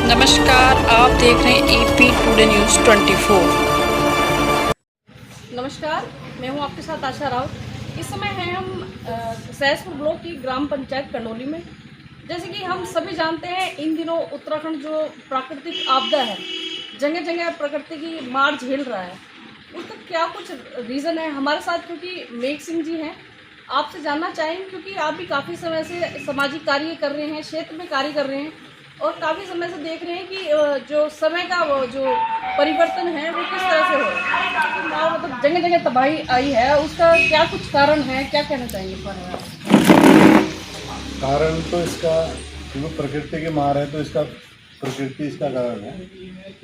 नमस्कार, आप देख रहे हैं ईपी टुडे न्यूज़ 24। नमस्कार, मैं हूं आपके साथ आशा राउत। इस समय हैं हम सहसपुर ब्लॉक की ग्राम पंचायत कंडोली में। जैसे कि हम सभी जानते हैं, इन दिनों उत्तराखंड जो प्राकृतिक आपदा है, जगह जगह प्रकृति की मार झेल रहा है। उसका क्या कुछ रीज़न है? हमारे साथ क्योंकि मेघ सिंह जी हैं, आपसे जानना चाहेंगे, क्योंकि आप भी काफ़ी समय से सामाजिक कार्य कर रहे हैं, क्षेत्र में कार्य कर रहे हैं और काफ़ी समय से देख रहे हैं कि जो समय का वो जो परिवर्तन है वो किस तरह से हो रहा है। और मतलब जगह जगह तबाही आई है, उसका क्या कुछ कारण है? क्या कहना चाहेंगे इस बारे में आप? कारण तो इसका जो प्रकृति की मार है, तो इसका प्रकृति इसका कारण है।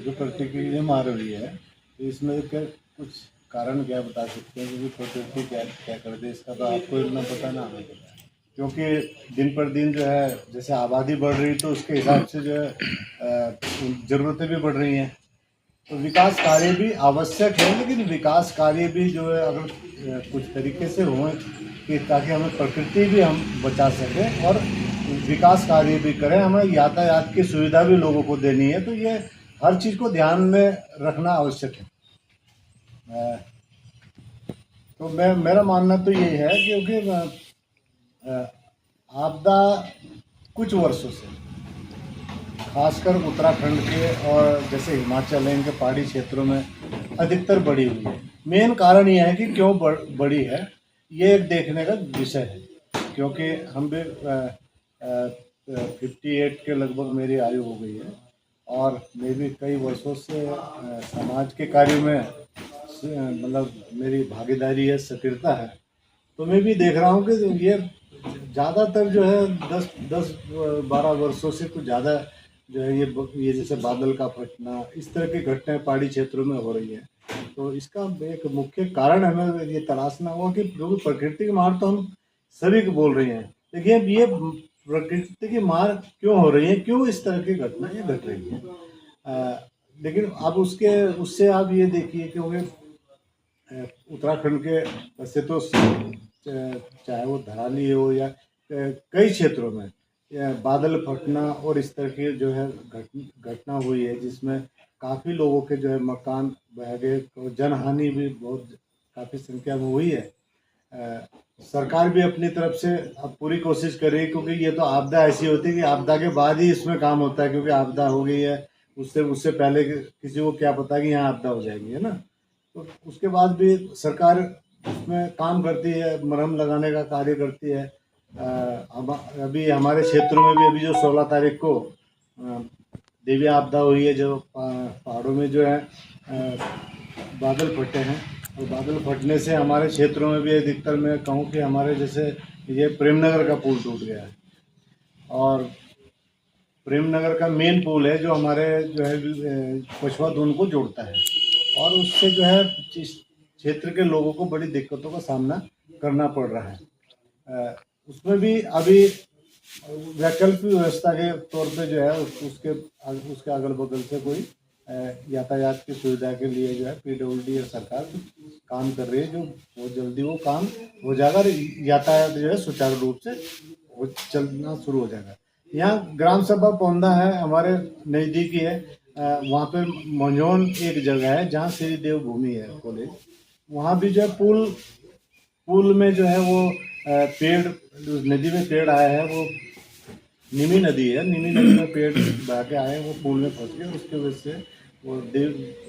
जो प्रकृति की जो मार हुई है, तो इसमें क्या कुछ कारण क्या बता सकते हैं? क्योंकि प्रकृति क्या क्या कर दे, इसका तो आपको इतना पता ना हमें पता है। क्योंकि दिन पर दिन जो है, जैसे आबादी बढ़ रही, तो उसके हिसाब से जो है ज़रूरतें भी बढ़ रही हैं। तो विकास कार्य भी आवश्यक है, लेकिन विकास कार्य भी जो है अगर कुछ तरीके से हों कि ताकि हमें प्रकृति भी हम बचा सकें और विकास कार्य भी करें। हमें यातायात की सुविधा भी लोगों को देनी है, तो ये हर चीज़ को ध्यान में रखना आवश्यक है। तो मेरा मानना तो ये है, क्योंकि आपदा कुछ वर्षों से, खासकर उत्तराखंड के और जैसे हिमाचल है, इनके पहाड़ी क्षेत्रों में अधिकतर बढ़ी हुई है। मेन कारण यह है कि क्यों बढ़ी है, ये एक देखने का विषय है। क्योंकि हम भी 58 के लगभग मेरी आयु हो गई है और मैं भी कई वर्षों से समाज के कार्य में मतलब मेरी भागीदारी है, सक्रियता है। तो मैं भी देख रहा हूँ कि ये ज़्यादातर जो है 10-12 वर्षों से कुछ ज़्यादा जो है ये जैसे बादल का फटना, इस तरह की घटनाएं पहाड़ी क्षेत्रों में हो रही है। तो इसका एक मुख्य कारण हमें ये तलाशना होगा कि जो प्रकृति की मार तो हम सभी को बोल रहे हैं, लेकिन ये प्रकृति की मार क्यों हो रही है, क्यों इस तरह की घटनाएं घट रही है। लेकिन अब उससे आप ये देखिए, क्योंकि उत्तराखंड के वैसे तो चाहे वो धराली हो या कई क्षेत्रों में बादल फटना और इस तरह की जो है घटना हुई है, जिसमें काफ़ी लोगों के जो है मकान बह गए और जनहानि भी बहुत काफ़ी संख्या में हुई है। सरकार भी अपनी तरफ से अब पूरी कोशिश कर रही है, क्योंकि ये तो आपदा ऐसी होती है कि आपदा के बाद ही इसमें काम होता है। क्योंकि आपदा हो गई है, उससे पहले किसी को क्या पता कि यहाँ आपदा हो जाएगी, है ना। तो उसके बाद भी सरकार उसमें काम करती है, मरहम लगाने का कार्य करती है। अभी हमारे क्षेत्रों में भी अभी जो 16 तारीख को देवी आपदा हुई है, जो पहाड़ों में जो है बादल फटे हैं, और बादल फटने से हमारे क्षेत्रों में भी अधिकतर मैं कहूँ कि हमारे जैसे ये प्रेमनगर का पुल टूट गया है। और प्रेमनगर का मेन पुल है जो हमारे जो है पछवा दून को जोड़ता है, और उससे जो है इस क्षेत्र के लोगों को बड़ी दिक्कतों का सामना करना पड़ रहा है। उसमें भी अभी वैकल्पिक व्यवस्था के तौर पे जो है उसके अगल बगल से कोई यातायात की सुविधा के लिए जो है पीडब्ल्यूडी और सरकार काम कर रही है, जो बहुत जल्दी वो काम हो जाएगा और यातायात जो है सुचारू रूप से चलना शुरू हो जाएगा। यहाँ ग्राम सभा पौंदा है, हमारे नज़दीकी है। वहाँ पे मंझौन एक जगह है जहाँ श्री देव भूमि है कॉलेज, वहाँ भी जो है पुल में जो है वो पेड़, नदी में पेड़ आया है, वो निमी नदी है, निमी नदी में पेड़ बह के आए, वो पुल में फंस गए। उसके वजह से वो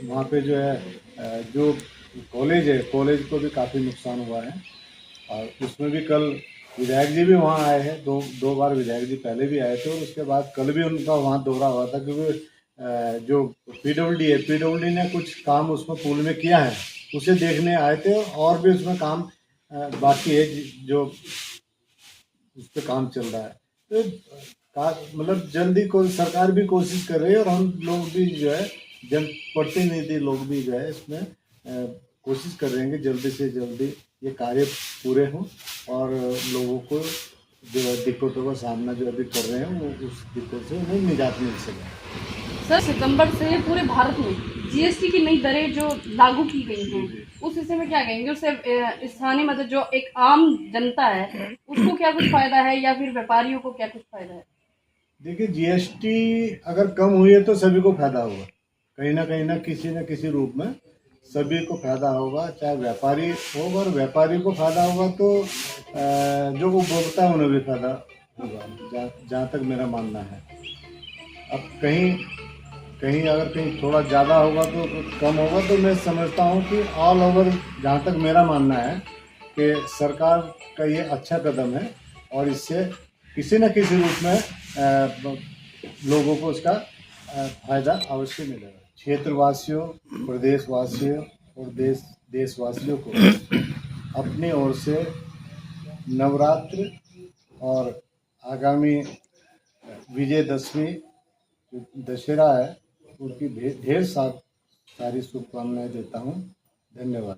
वहाँ पे जो है जो कॉलेज है, कॉलेज को भी काफ़ी नुकसान हुआ है। और उसमें भी कल विधायक जी भी वहाँ आए हैं, दो बार विधायक जी पहले भी आए थे, और उसके बाद कल भी उनका वहाँ दौरा हुआ था। क्योंकि जो पीडब्ल्यूडी ने कुछ काम उसमें पुल में किया है, उसे देखने आए थे, और भी उसमें काम बाकी है जो उस पर काम चल रहा है। तो मतलब जल्दी को सरकार भी कोशिश कर रही है, और हम लोग भी जो है जनप्रतिनिधि लोग भी जो है इसमें कोशिश कर रहे हैं कि जल्दी से जल्दी ये कार्य पूरे हों और लोगों को जो दिक्कतों का सामना जो अभी कर रहे हैं वो उस दिक्कत से उन्हें निजात मिल सके। सर, सितंबर से पूरे भारत में जीएसटी की नई दरें जो लागू की गई हैं, उस विषय में क्या कहेंगे? उससे स्थानीय मतलब जो एक आम जनता है उसको क्या कुछ फायदा है, या फिर व्यापारियों को क्या कुछ फायदा है? देखिए, जीएसटी अगर कम हुई है तो सभी को फायदा होगा, कहीं ना किसी न किसी रूप में सभी को फायदा होगा, चाहे व्यापारी होगा, और व्यापारी को फायदा होगा तो जो उपभोक्ता है उन्हें भी फायदा होगा, जहाँ तक मेरा मानना है। अब कहीं कहीं अगर कहीं थोड़ा ज़्यादा होगा तो कम होगा, तो मैं समझता हूँ कि ऑल ओवर, जहाँ तक मेरा मानना है कि सरकार का ये अच्छा कदम है, और इससे किसी न किसी रूप में लोगों को उसका फायदा अवश्य मिलेगा। क्षेत्रवासियों, प्रदेशवासियों और देशवासियों को अपनी ओर से नवरात्र और आगामी विजयदशमी जो दशहरा है, उनकी ढेर सारी शुभकामनाएं देता हूँ। धन्यवाद।